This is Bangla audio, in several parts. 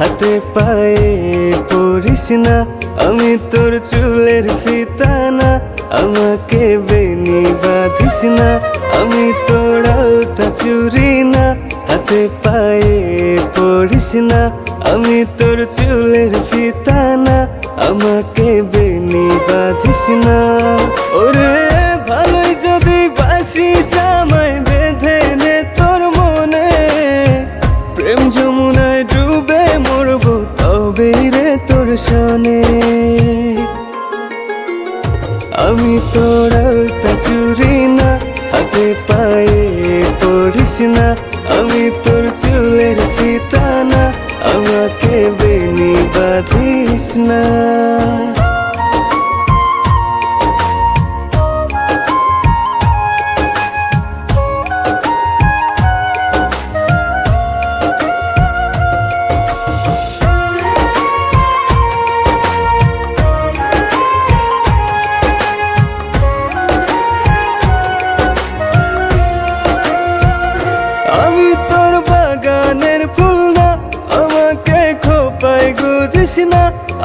হাতে পায়ে পড়িস না, আমি তোর চুলের ফিতা না। আমাকে বেনি বাঁধিস না, আমি তোর আলতা চুরি না। হাতে পায়ে পড়িস না, আমি তোর চুলের ফিতা না। আমাকে বেনি বাঁধিস না। ওরে ভালোই যদি বাসিস আমায় বেঁধে নে তোর মনে। প্রেম যমুনায় ডুবে মরবো তবেই রে তোর সনে। আমি তোর আলতা চুরি না, হাতে পায়ে পড়িস না। আমি তোর চুলের ফিতা না, আমাকে বেনি বাঁধিস না। আমি তোর বাগানের ফুল না, আমাকে খোপায় গুজিস না।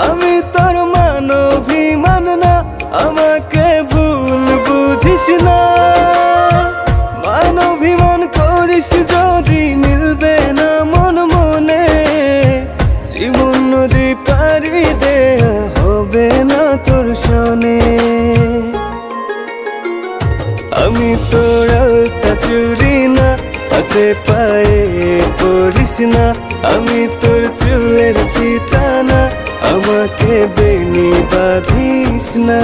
আমি তোর মানভিমান না, আমাকে ভুল বুঝিস না। মানভিমান করিস যদি মিলবে না মন মনে। জীবন নদী পারি দেয়া হবে না তোর সনে। আমি তোর আলতা চুরি না, হাতে পায়ে পড়িস না। আমি তোর চুলের ফিতা না, আমাকে বেনি বাঁধিস না।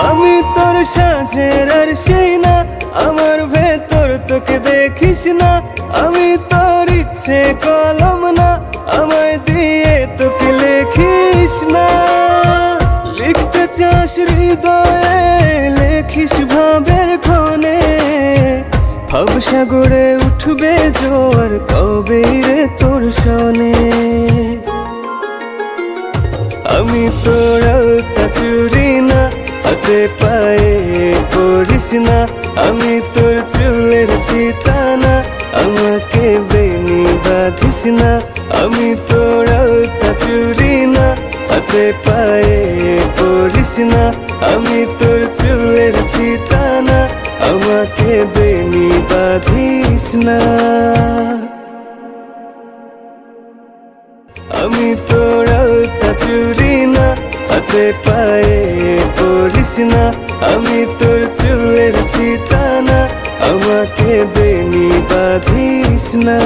আমি তোর সাজের আর সেই না, আমার ভেতর তোকে দেখিস না। আমি তোর ইচ্ছে কলম না, আমায় দিয়ে তোকে লেখিস না। লিখতে চাস হৃদয়ে, লেখিস ভাবের ক্ষণে। ভাবসাগরে উঠবে জোয়ার তবে রে তোর সনে। আমি তোর আলতা চুরি না, হাতে পায়ে পড়িস না। আমি তোর চুলের ফিতা না, আমাকে বেনি বাঁধিস না। আমি তোর আলতা চুরি না, হাতে পায়ে পড়িস না। আমি তোর চুলের ফিতা না, আমাকে বেনি বাঁধিস না। আমি তোর আলতা চুরি না, হাতে পায়ে পড়িস না। আমি তোর চুলের ফিতা না, আমাকে বেনি বাঁধিস না।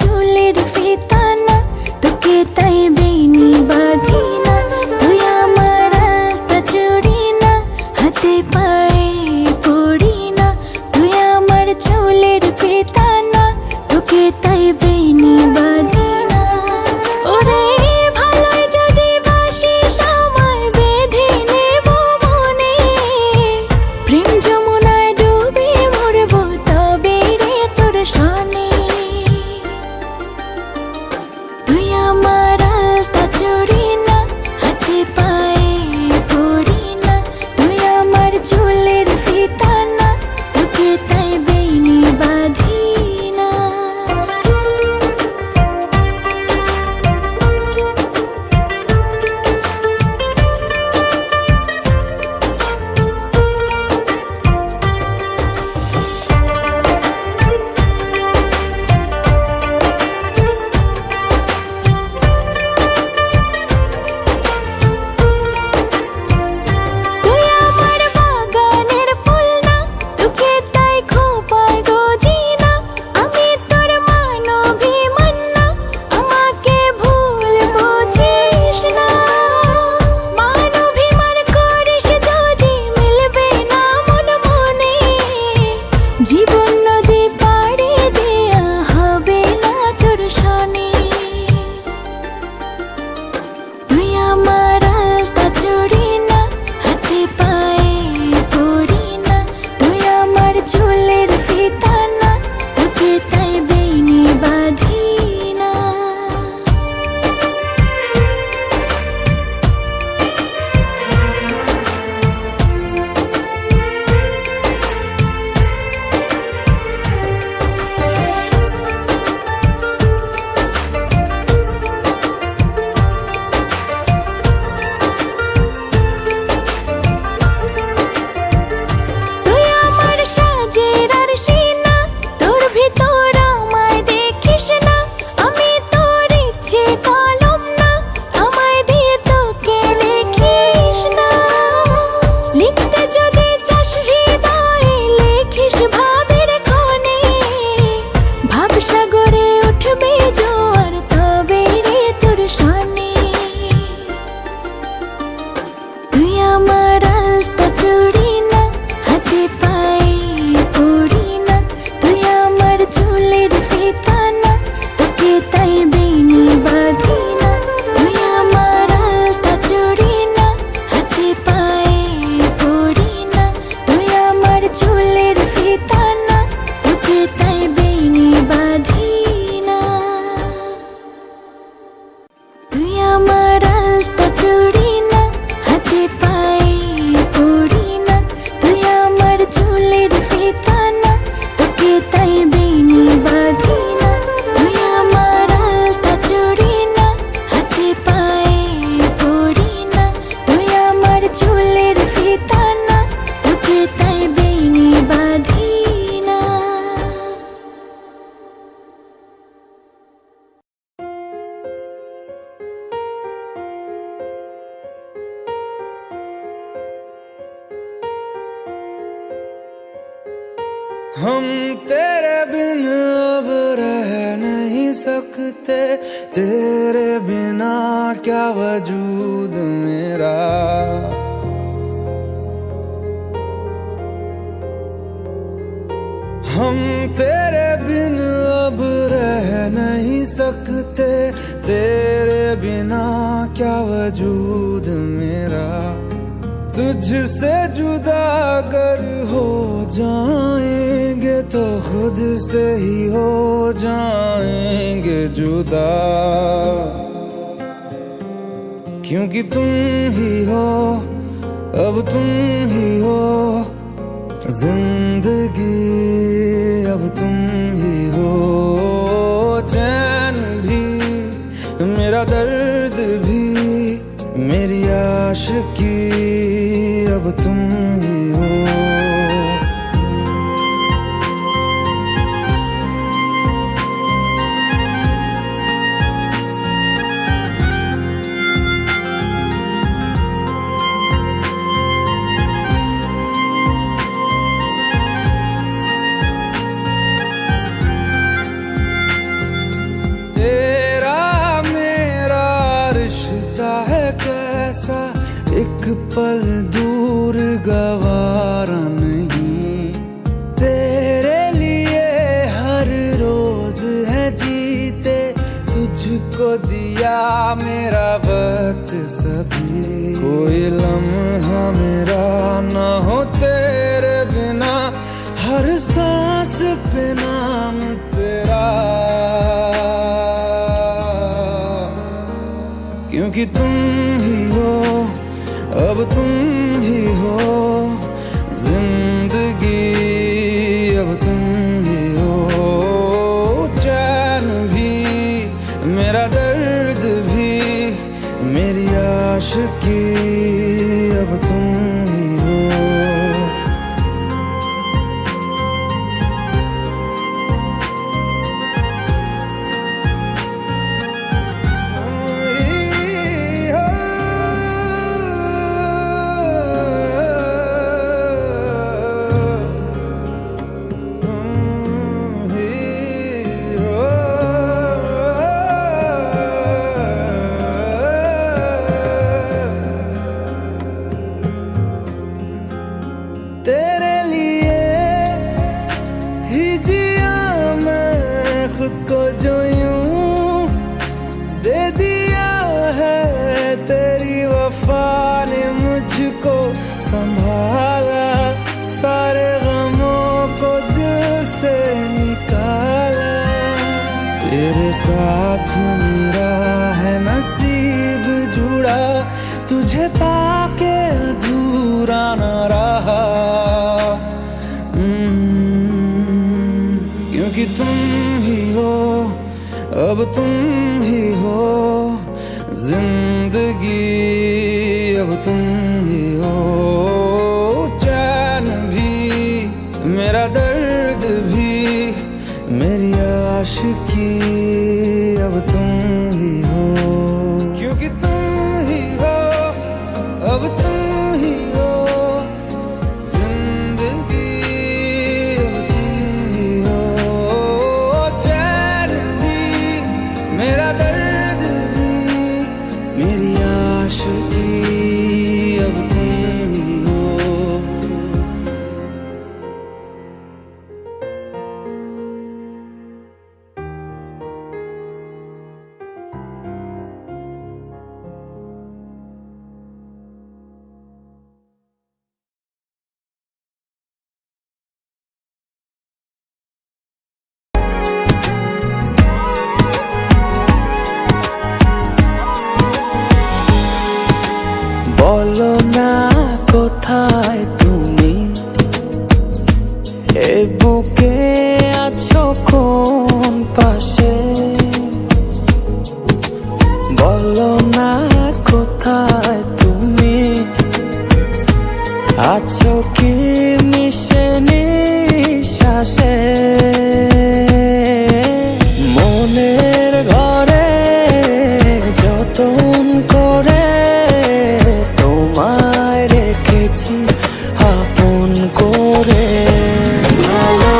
চুলের ফিতা हम तेरे बिन अब रह नहीं सकते, तेरे बिना क्या वजूद मेरा। हम तेरे बिन अब रह नहीं सकते, तेरे बिना क्या वजूद मेरा। तुझसे जुदा अगर हो जाएंगे तो खुद से ही हो जाएंगे जुदा, क्योंकि तुम ही हो, अब तुम ही हो जिंदगी, अब तुम ही हो। चैन भी मेरा दर्द भी मेरी आशिकी, अब तुम ही हो। एक पल दूर गवारा नहीं, तेरे लिए हर रोज है जीते, तुझको दिया मेरा वक्त सभी। कोई लम्हा मेरा ना हो तेरे बिना, हर सांस पे नाम तेरा, क्योंकि तुम ही हो, अब तुम ही हो जिंदगी, अब तुम ही हो। चैन भी मेरा दर्द भी मेरी आशिकी, अब तुम ही हो। तेरे लिए ही जिया मैं खुद को, जो यूं दे दिया है तेरी वफा ने मुझको संभाला, सारे गमों को दिल से निकाला। तेरे साथ मेरा है नसीब जुड़ा, तुझे पाके अधूरा न रहा, क्योंकि तुम ही हो, अब तुम ही हो जिंदगी, अब तुम ही हो। चैन भी मेरा दर्द भी मेरी आशिकी, अब तुम ही हो, क्योंकि तुम ही हो, अब तुम ही हो जिंदगी, अब तुम ही हो। चैन भी मेरा दर्द भी मेरी आशिकी, अब तुम ही हो। বলো না কোথায় তুমি, এ বুকে আছো কোন পাশে। বলো না কোথায় তুমি, আছো কি মিশে নিঃশ্বাসে। মনের ঘরে যতন করে তোমায় রেখেছি আপন করে। ভালো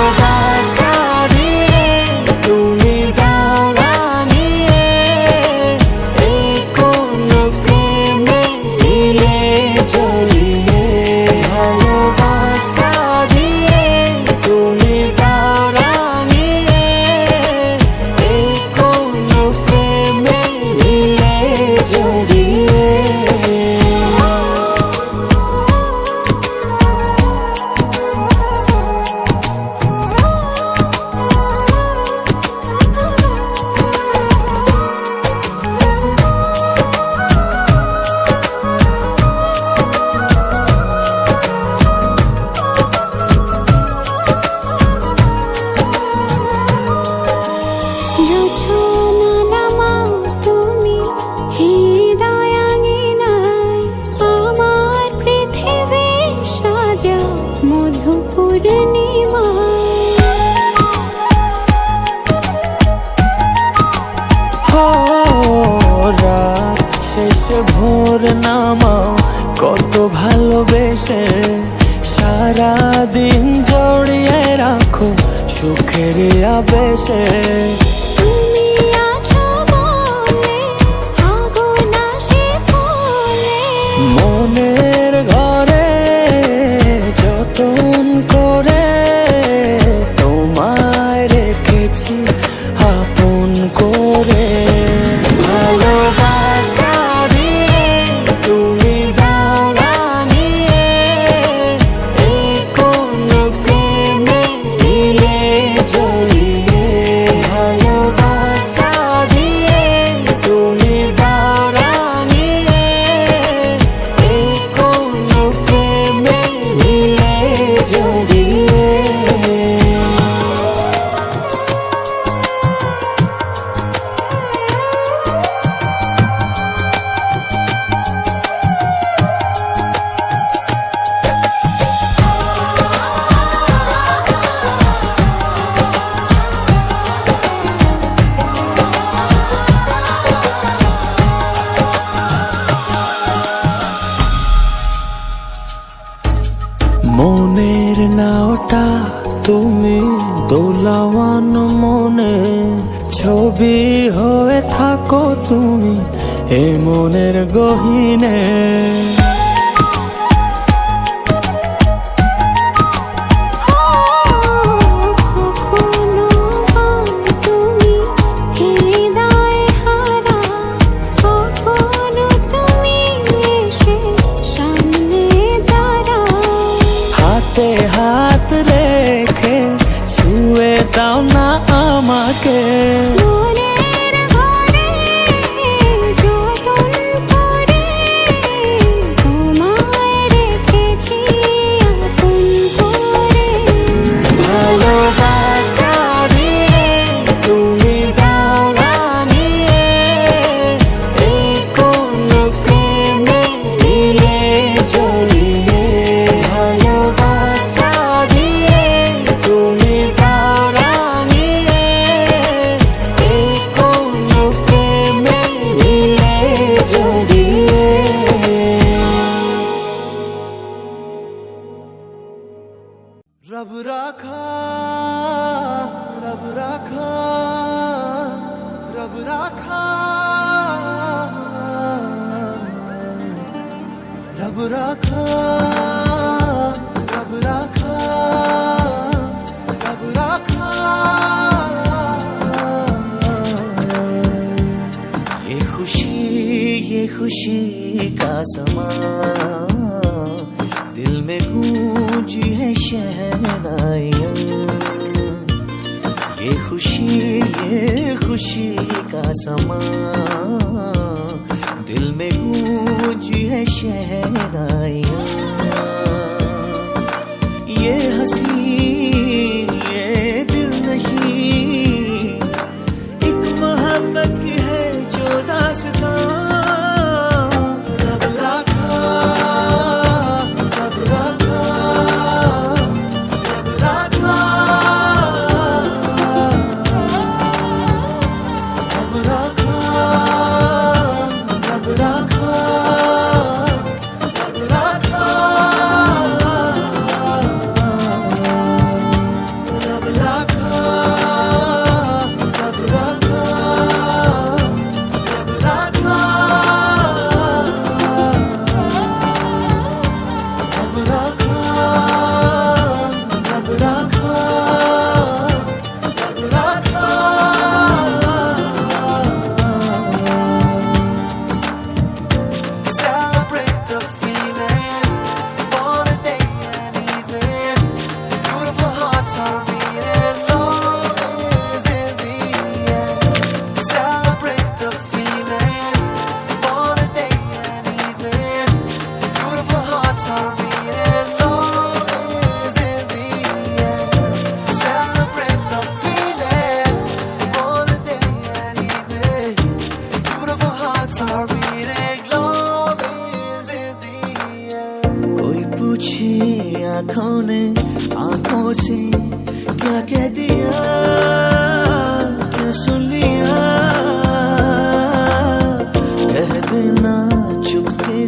করে নামাও কত ভালোবেসে, সারা দিন জড়িয়ে রাখো সুখের আবেশে। তুমি আছো বলে আগুন আসে ফুলে, মনের ঘরে যতন করে তোমায় রেখেছি আপন করে। ভালোবাসা দিয়ে তুমি দাও রাঙিয়ে, এই কোন প্রেমে নিলে জড়িয়ে। ভালোবাসা দিয়ে তুমি দাও রাঙিয়ে, এই কোন প্রেমে নিলে জড়িয়ে। মনের নাওটা তুমি দোলাওয়ান মনে, ছবি হয়ে থাকো তুমি এ মনের গহীনে। কখনো পাও তুমি হৃদয় হারা, কখনো তুমি এসে সামনে দাঁড়াও। হাতে হাত রেখে ছুঁয়ে দাও না আমাকে, মনের ঘরে যতন করে তোমায় রেখেছি আপন করে। ভালোবাসা দিয়ে তুমি দাও রাঙিয়ে, এই কোন প্রেমে নিলে জড়িয়ে। ভালোবাসা দিয়ে তুমি দাও রাঙিয়ে, এই কোন প্রেমে নিলে জড়িয়ে। रब राखा रब राखा रब राखा रब राखा रब राखा रब राखा। ये खुशी का समा दिल में गूंजी है शहनाइयाँ। ये खुशी का समा दिल में गूंजी है शहनाइयाँ। ये हंसी ये दिल नहीं, एक मोहब्बत की है जो दास्तां। रब राखा रब राखा रब राखा रब राखा रब राखा रब राखा रब राखा रब राखा रब राखा। Celebrate the feeling, born a day and evening. Beautiful hearts are beating, love is in the air. Celebrate the feeling, born a day and evening. Beautiful hearts are beating, love is in the air. Celebrate the feeling, born a day and evening. Beautiful hearts are beating, love is in the air. कोई पूछे आँखों ने आँखों से क्या कह दिया, क्या सुन लिया। कह देना चुपके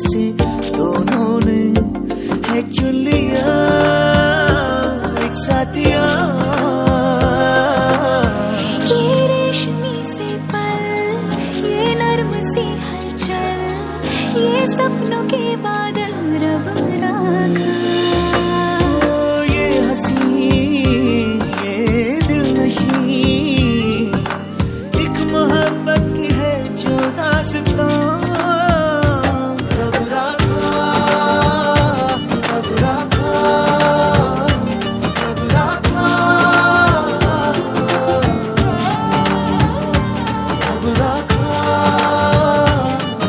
ये रेशमी से पल, ये नर्म सी हलचल, ये सपनों के बादल रब राखा। ये हंसी ये दिलनशी एक मोहब्बत की है जो दास्तां रब राखा, रब राखा, रब राखा, रब राखा,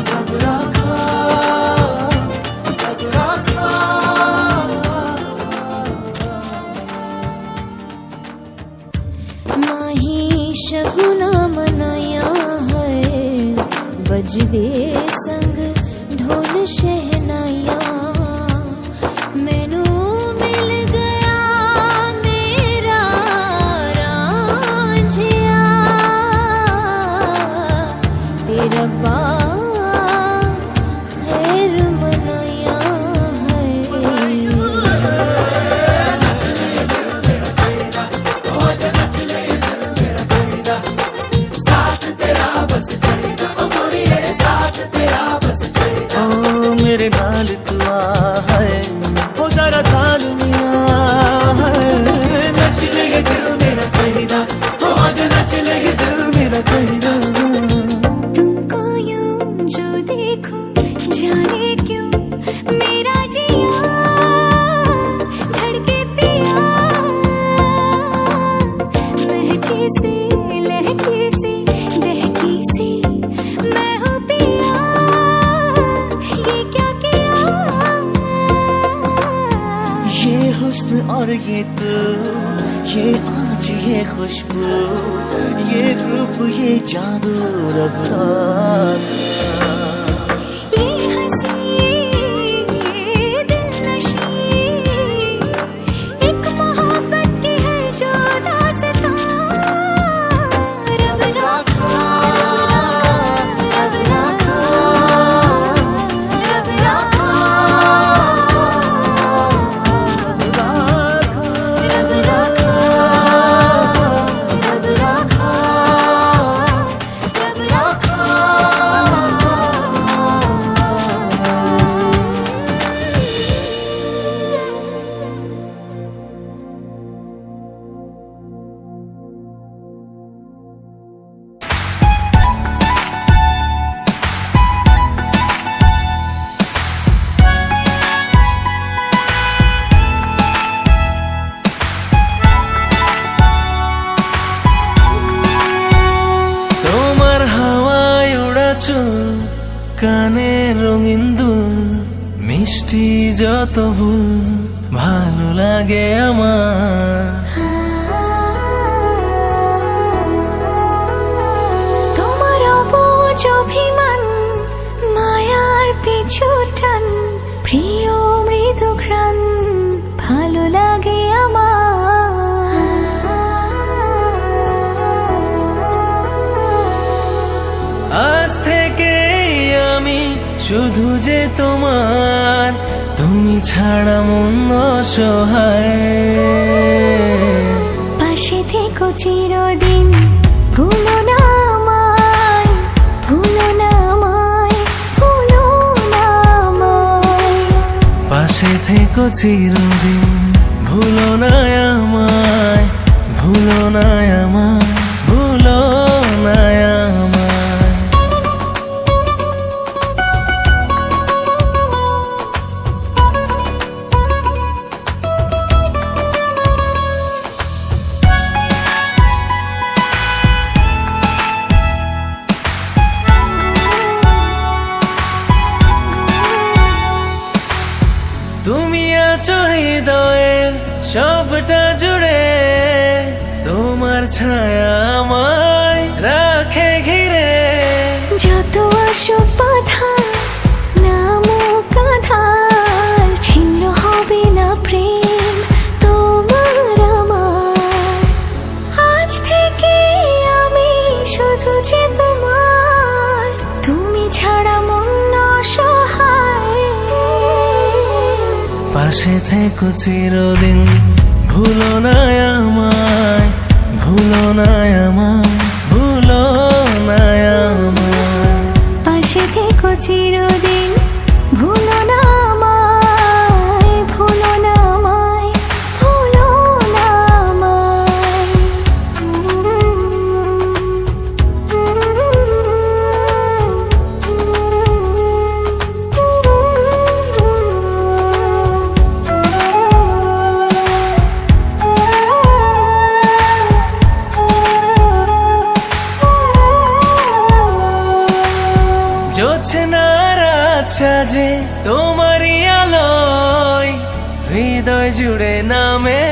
रब राखा, रब राखा। माही शगुना मनाया है, बजदे संग ढोल शहनाया, मैनू मिल गया मेरा रांझिया, तेरा बा खैर मनाया है। ओ मेरे नाल तू आ है, हो जरा ताल मिया है, नच ले ये दिल मेरा कहदा, हो आजा नच ले ये दिल मेरा कहदा। तुमको यूं जो देखो जाने क्यों मेरा जिया धड़के पिया, महकी सी लहकी सी दहकी सी मैं हूँ पिया, ये क्या किया। ये हुस्न और ये तू, ये आँच ये खुशबू, ये रूप ये जादू रब राखा। ये हंसी ये दिलनशी एक मोहब्बत की है जो दास्तां रब राखा, रब राखा, रब राखा, रब राखा, रब राखा, रब राखा, रब राखा। তোমার হাওয়ায় ওড়া চুল, কানে রঙিন দুল, মিষ্টি যত ভুল ভালো লাগে আমার। তোমার অবুঝ অভিমান, মায়ার পিছু টান, প্রিয় মৃদু ঘ্রাণ ভালো লাগে আমার। আজ থেকে আমি শুধু যে তোমার, তুমি ছাড়া মন অসহায়। পাশে থেকো চিরদিন, ভুলো না আমায়, ভুলো না আমায়, ভুলো না আমায়। পাশে থেকো চিরদিন, ভুলো না আমায়, ভুলো না আমায়, ভুলো না আমায়। তুমি আছো হৃদয়ের সবটা জুড়ে, তোমার ছায়া আমায় রাখে ঘিরে। যত আসুক বাধা নামুক আধার, ছিন্ন হবে না প্রেম তোমার আমার। আজ থেকে আমি শুধু যে তোমার, তুমি ছাড়া মন অসহায়। পাশে থেকো চিরদিন, ভুলো না আমায়, ভুলো না আমায়, ভুলো না আমায়। পাশে থেকো চিরদিন, ভুলো না আমায়, ভুলো না আমায়, ভুলো না জোছনার আচ্ছা যে তোমারই আলোয় হৃদয় জুড়ে নামে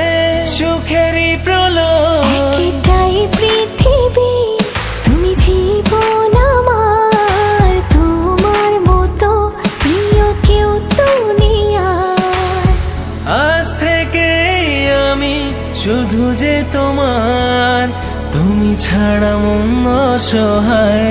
সুখেরই প্রলয়। একটাই পৃথিবী, তুমি জীবন আমার, তোমার মতো প্রিয় কেউ দুনিয়ায়। আজ থেকে আমি শুধু যে তোমার, তুমি ছাড়া মন অসহায়।